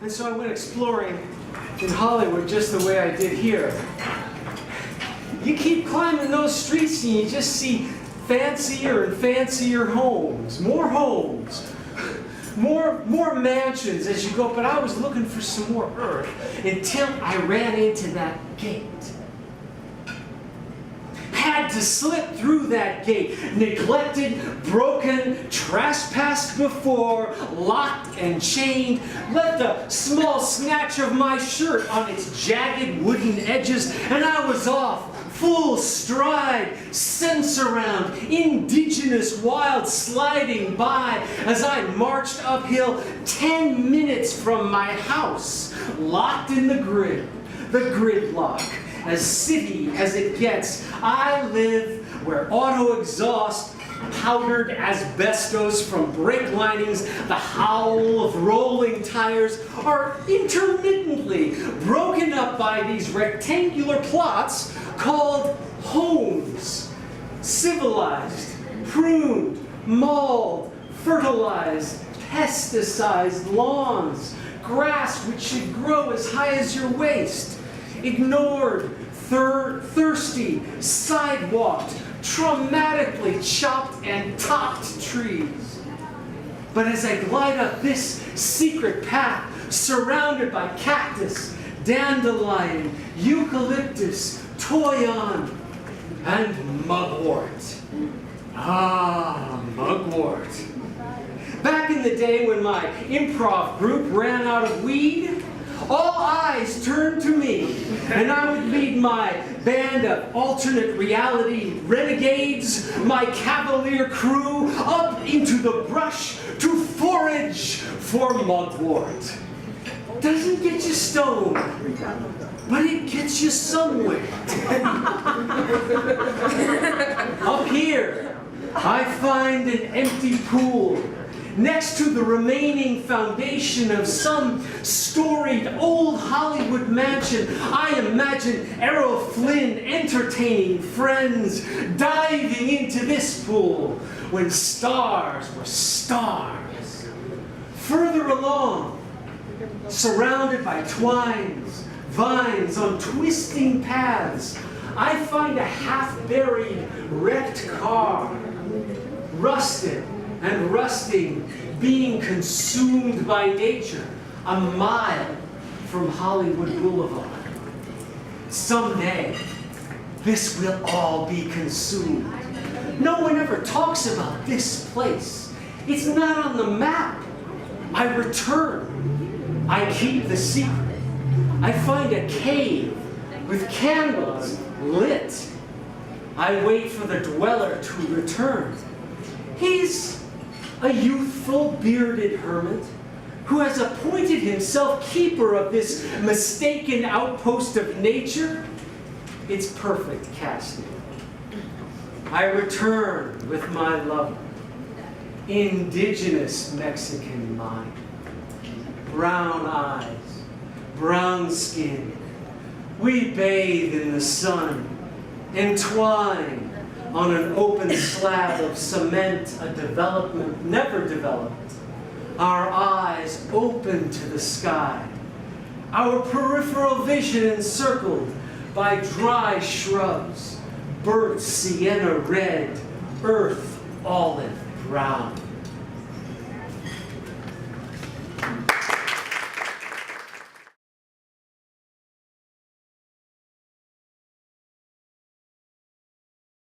And so I went exploring in Hollywood just the way I did here. You keep climbing those streets and you just see fancier and fancier homes, more mansions as you go. But I was looking for some more earth until I ran into that gate. Had to slip through that gate, neglected, broken, trespassed before, locked and chained, left a small snatch of my shirt on its jagged wooden edges, and I was off, full stride, sense around, indigenous wild sliding by as I marched uphill 10 minutes from my house, locked in the gridlock. As city as it gets, I live where auto exhaust, powdered asbestos from brake linings, the howl of rolling tires are intermittently broken up by these rectangular plots called homes. Civilized, pruned, mauled, fertilized, pesticized lawns, grass which should grow as high as your waist. Ignored, thirsty, sidewalked, traumatically chopped and topped trees. But as I glide up this secret path, surrounded by cactus, dandelion, eucalyptus, toyon, and mugwort. Ah, mugwort. Back in the day when my improv group ran out of weed, all eyes turned to me, and I would lead my band of alternate reality renegades, my cavalier crew, up into the brush to forage for mugwort. Doesn't get you stoned, but it gets you somewhere. Up here, I find an empty pool next to the remaining foundation of some storied old Hollywood mansion. I imagine Errol Flynn entertaining friends, diving into this pool when stars were stars. Further along, surrounded by twines, vines on twisting paths, I find a half-buried, wrecked car, rusted and rusting, being consumed by nature, a mile from Hollywood Boulevard. Someday, this will all be consumed. No one ever talks about this place. It's not on the map. I return. I keep the secret. I find a cave with candles lit. I wait for the dweller to return. He's a youthful, bearded hermit who has appointed himself keeper of this mistaken outpost of nature. It's perfect casting. I return with my lover, indigenous Mexican mind. Brown eyes, brown skin. We bathe in the sun, entwine on an open slab of cement, a development never developed. Our eyes open to the sky, our peripheral vision encircled by dry shrubs, burnt sienna red, earth olive brown.